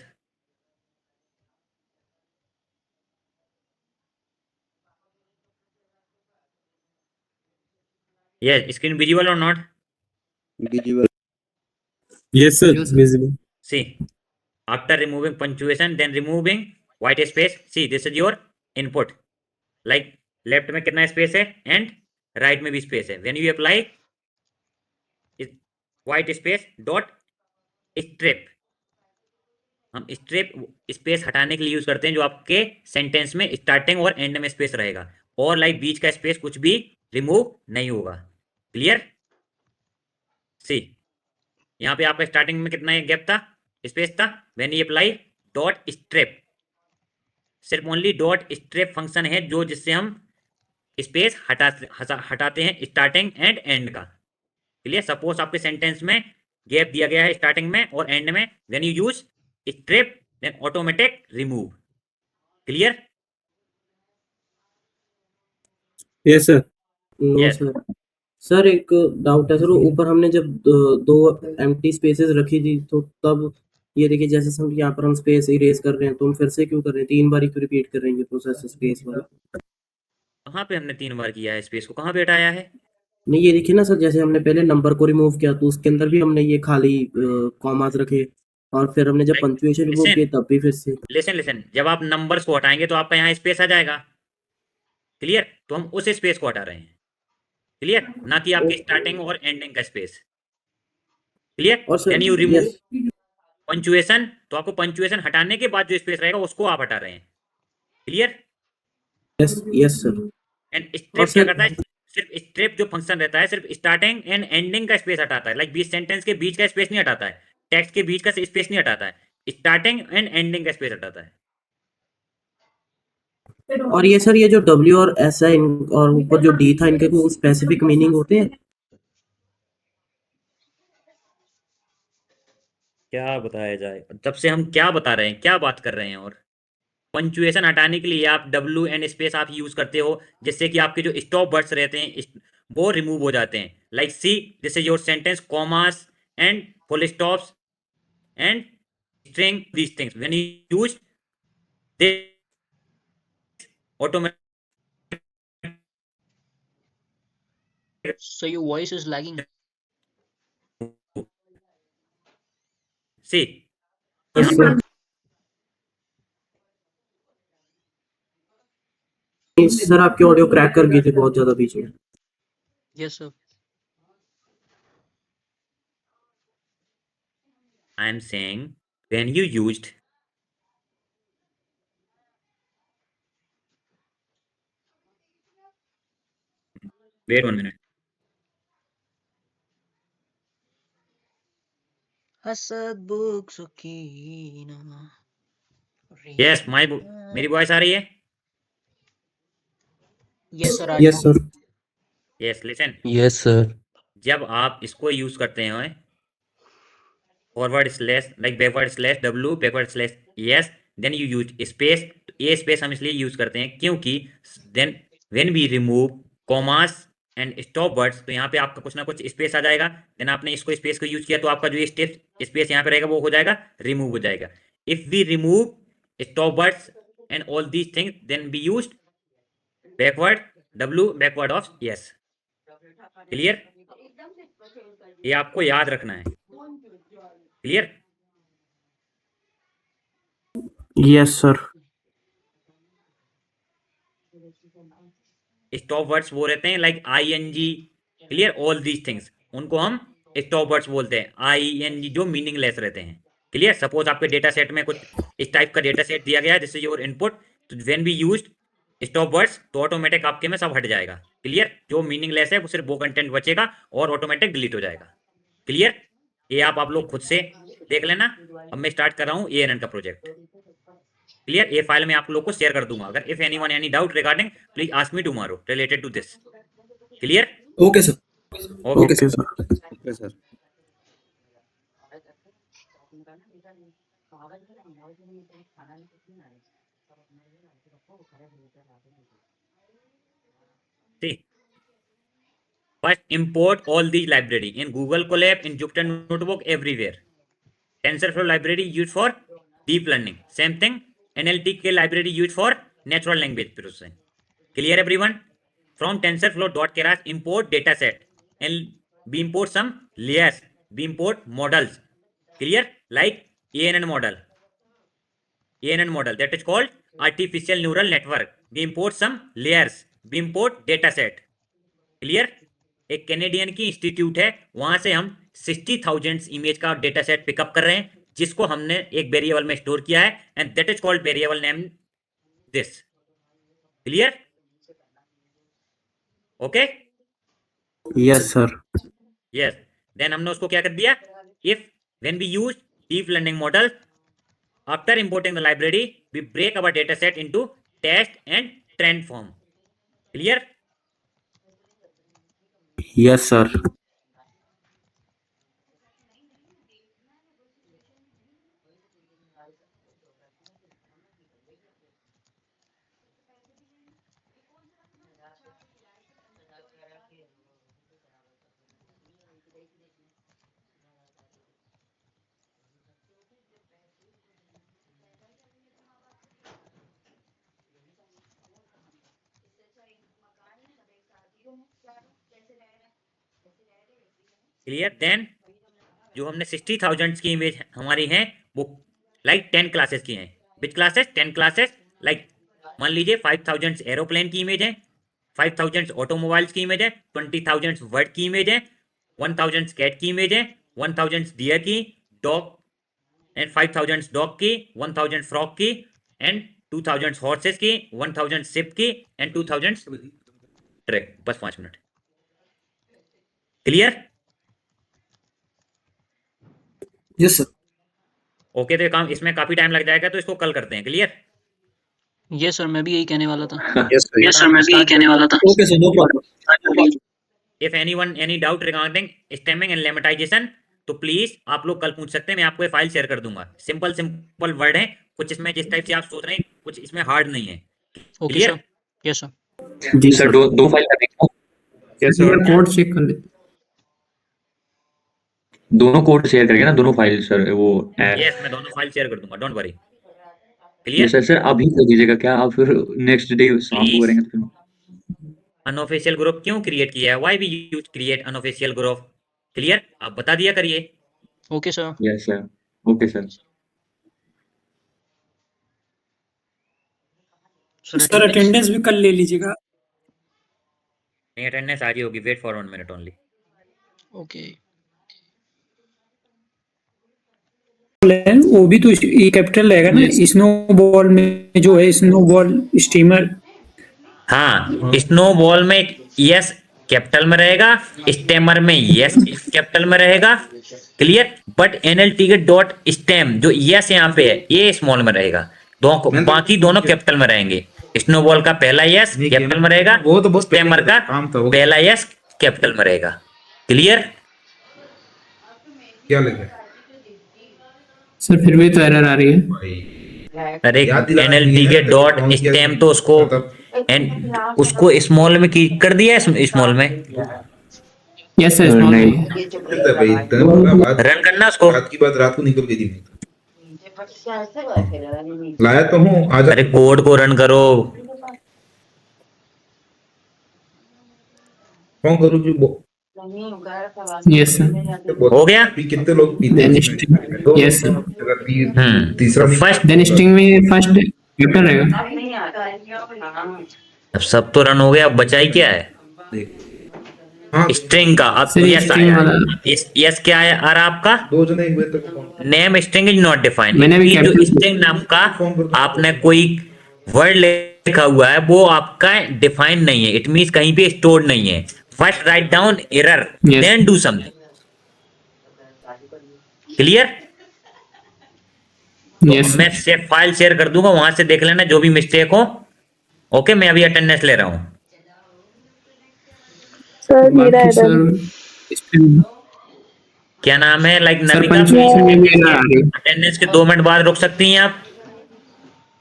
yes screen visible or not? Visible. Yes sir, Visible, sir. Visible. See, after removing punctuation then removing white space, see this is your input. Like left में कितना space है and right में भी space है। When you apply white space dot strip, हम strip space हटाने के लिए यूज करते हैं जो आपके सेंटेंस में स्टार्टिंग और एंड में स्पेस रहेगा, और लाइक बीच का स्पेस कुछ भी रिमूव नहीं होगा। क्लियर? सी यहाँ पे आपका स्टार्टिंग में कितना गैप था, स्पेस था। When you apply dot strip, सिर्फ ओनली डॉट स्ट्रिप फंक्शन है जो जिससे हम स्पेस हटाते हैं स्टार्टिंग एंड एंड का। क्लियर? सपोज आपके सेंटेंस में गैप दिया गया है स्टार्टिंग में और एंड में, when you use strip then automatic remove. Clear? Yes sir. No Yes. Sir एक डाउट है सर, ऊपर हमने जब दो एम्प्टी स्पेसेस रखी थी तो तब ये देखिए जैसे हम यहाँ पर हम स्पेस इरेज कर रहे हैं तो हम फिर से क्यों कर रहे हैं, 3 बार ही क्यों रिपीट कर रहे हैं ये प्रोसेस स्पेस वाला। कहाँ पे हमने 3 बार किया है स्पेस को, कहाँ पे हटाया है? नहीं ये देखिए ना सर, जैसे हमने पहले नंबर को रिमूव किया तो उसके अंदर भी हमने ये खाली कॉमास रखे, और फिर हमने जब पंक्चुएशन रिमूव लिसन किए तब भी फिर से। लिसन लिसन, जब आप नंबर्स को हटाएंगे तो आपका यहाँ स्पेस आ जाएगा। क्लियर? तो हम उस स्पेस को हटा रहे हैं। क्लियर? ना कि आपकी स्टार्टिंग और एंडिंग का स्पेस। क्लियर? और sir then you remove yes punctuation, तो आपको पंक्चुएशन हटाने के बाद जो स्पेस रहेगा उसको आप हटा रहे हैं। Clear? Yes yes sir. And और स्ट्रिप क्या सर करता है? सिर्फ स्ट्रिप जो फंक्शन रहता है सिर्फ स्टार्टिंग एंड एंडिंग का स्पेस हटाता है। लाइक 20 सेंटेंस के बीच का स्पेस नहीं हटाता है, टेक्स्ट के बीच का स्पेस नहीं हटाता है, स्टार्टिंग एंड एंडिंग का स्पेस हटाता है। और ये सर, ये जो W और S है और ऊपर जो D था, इनके कोई स्पेसिफिक मीनिंग होते हैं? क्या बताया जाए, जब से हम क्या बता रहे हैं, क्या बात कर रहे हैं। और पंक्चुएशन हटाने के लिए आप W एंड स्पेस आप यूज करते हो, जिससे कि आपके जो स्टॉप वर्ड्स रहते हैं वो रिमूव हो जाते हैं। Like see, this is your sentence, commas and full stops and string, these things when you use this automatic So your voice is lagging. see yes sir. Sir आपकी audio crack कर गई थी बहुत ज्यादा बीच में। Yes sir. I am saying when you used wait 1 minute. हसद बुक सुकीना Yes, मेरी वॉइस आ रही है? यस सर आ रही यस है। Sir. Yes, listen. Yes sir. जब आप इसको यूज करते हैं forward slash like backward slash W backward slash yes, then you use space. ये स्पेस हम इसलिए यूज करते हैं क्योंकि then when we remove commas and stop words, तो यहाँ पे आपका कुछ ना कुछ स्पेस आ जाएगा। देन आपने इसको स्पेस को यूज किया तो आपका जो स्पेस यहाँ पे रहेगा वो हो जाएगा, रिमूव हो जाएगा। If we remove stop words and all these things then we use backward W backward of yes. Clear? ये आपको याद रखना है। Clear? Yes sir. Stop words वो रहते हैं like ING, clear, all these things, उनको हम स्टॉप वर्ड्स बोलते हैं। ING जो मीनिंगलेस रहते हैं। क्लियर? सपोज आपके डेटा सेट में कुछ इस टाइप का डेटा सेट दिया गया है, दिस इज योर इनपुट, तो when we use stop words तो ऑटोमेटिक आपके में सब हट जाएगा। क्लियर? जो मीनिंगलेस है वो सिर्फ वो कंटेंट बचेगा और ऑटोमेटिक डिलीट हो जाएगा। क्लियर? ये आप लोग खुद से देख लेना। अब मैं स्टार्ट कर रहा हूँ ANN का प्रोजेक्ट। क्लियर? ये फाइल मैं आप लोग को शेयर कर दूंगा। अगर if anyone any doubt regarding please ask me tomorrow related to this. Clear? Okay sir. Okay okay sir. Okay sir. see, first import all these library in Google Colab, in Jupyter Notebook, everywhere. TensorFlow library used for deep learning, same thing NLTK library used for natural language processing. Clear everyone? From TensorFlow.keras import dataset and we import some layers, we import models. Clear? Like ANN model that is called artificial neural network. We import some layers, we import dataset. Clear? एक Canadian की institute है, वहां से हम 60,000 image का data set pickup कर रहे हैं, जिसको हमने एक वेरिएबल में स्टोर किया है and that is called variable name this. Clear? Okay? Yes sir. Yes. Then हमने उसको क्या कर दिया, if when we use deep learning model after importing the library we break our data set into test and train form. Clear? Yes sir. Clear. Then जो हमने 60,000 की image हमारी हैं वो लाइक 10 क्लासेस की हैं। विच क्लासेस? 10 क्लासेस। लाइक मान लीजिए 5,000 एरोप्लेन की इमेज है, 5,000 ऑटोमोबाइल्स की इमेज है, 20,000 वर्ड की इमेज है, 1,000 कैट की इमेज है, 1,000 डियर की, डॉग एंड 5,000 डॉग की, 1,000 फ्रॉग की एंड 2,000 हॉर्सेस की, 1,000 शिप की एंड 2,000 ट्रक। बस 5 minute. Clear? Yes sir. Okay, तो ये काम इसमें काफी टाइम लग जाएगा, तो इसको कल करते हैं। क्लियर? ये सर मैं भी यही कहने वाला था। Yes sir. यस सर मैं भी यही कहने वाला था। Okay sir, no problem. If anyone any doubt regarding stemming and lemmatization तो प्लीज आप लोग कल पूछ सकते हैं। मैं आपको ये फाइल शेयर कर दूंगा। सिंपल सिंपल वर्ड है, कुछ इसमें जिस टाइप से आप सोच रहे हैं कुछ इसमें हार्ड नहीं है। Okay clear? Sir. Yes sir. जी सर सर। दो फाइल कर देंगे। कोड चेक कर लेते। दोनों कोड शेयर करके ना, दोनों फाइल सर वो यस, मैं दोनों फाइल शेयर कर दूंगा, डोंट वरी। ये क्लियर? सर अभी कर दीजिएगा क्या? आप फिर नेक्स्ट डे शाम को करेंगे तो अनऑफिशियल ग्रुप क्यों क्रिएट किया है? Why we use create unofficial group? Clear? आप बता दिया करिए। Okay sir. Yes sir. Okay sir. Sir attendance भी कल ले लीजिएगा। नहीं, अटेंडेंस आज ही होगी। Wait for 1 minute only. Okay. वो भी तो ई कैपिटल रहेगा ना। स्नोबॉल में जो है स्नोबॉल स्टीमर। हाँ, स्नोबॉल में यस कैपिटल में रहेगा, स्टेमर में यस कैपिटल में रहेगा। क्लियर? बट एनएलटी के डॉट स्टेम जो यस यहाँ पे है ये स्मॉल में रहेगा, बाकी दोनों कैपिटल में रहेंगे। स्नोबॉल का पहला यस कैपिटल में रहेगा, स्टेमर का पहला यस कैपिटल में रहेगा। क्लियर? क्या लगे सर फिर भी तो एरर आ रही है। अरे एनएलटी के डॉट स्टेम तो उसको स्मॉल में की कर दिया है, स्मॉल में। यस सर स्मॉल में। रन करना उसको। रात की बात रात को निकल गई थी। लाया तो हूँ आज। अरे कोड को रन करो। कौन करूँ जो यस सर। हो गया? कितने लोग पीते हैं? Yes sir. तीसरा फर्स्ट देन स्ट्रिंग में फर्स्ट कैपिटल रहेगा। अब सब तो रन हो गया, अब बचा ही क्या है? स्ट्रिंग का। अब सर यस स्ट्रिंग वाला यस क्या है आ रहा आपका? 2 जने एक बजे तक name string is not defined. मैंने भी जो कैपिटल स्ट्रिंग नाम का आपने कोई वर्ड लिखा हुआ है वो आपका डिफाइंड नहीं है। इट मींस कहीं पे स्टोर्ड नहीं है। First write down error then do something. Clear? Yes मैं फाइल शेयर कर दूंगा, वहां से देख लेना जो भी मिस्टेक हो। ओके, मैं अभी अटेंडेंस ले रहा हूँ। सर मेरा बाकी सर स्ट्रिंग क्या नाम है? लाइक सर नमिता, पंचुएशन में भी एरर आ रही है। अटेंडेंस के 2 मिनट बाद रुक सकती हैं आप।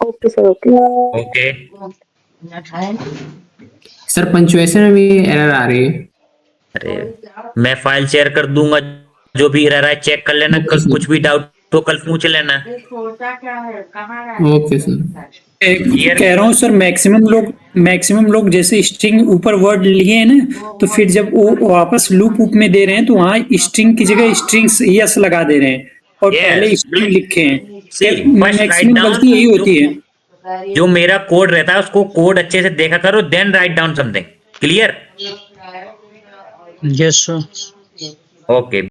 Okay sir. Okay okay. Sir punctuation में भी एरर आ रही है। अरे मैं फाइल शेयर कर दूंगा, जो भी एरर है चेक कर लेना। कल कुछ भी डाउट तो कल पूछ लेना। Okay sir. कह रहा हूँ सर मैक्सिमम लोग जैसे स्ट्रिंग ऊपर वर्ड लिए हैं ना, तो फिर जब वो वापस लूप में दे रहे हैं तो वहाँ स्ट्रिंग की जगह स्ट्रिंग्स यस लगा दे रहे हैं और पहले स्ट्रिंग लिखे हैं। मैक्सिमम गलती यही होती है। जो मेरा कोड रहता है उसको कोड अच्छे से देखा करो, then write down something. Clear? Yes sir. Okay.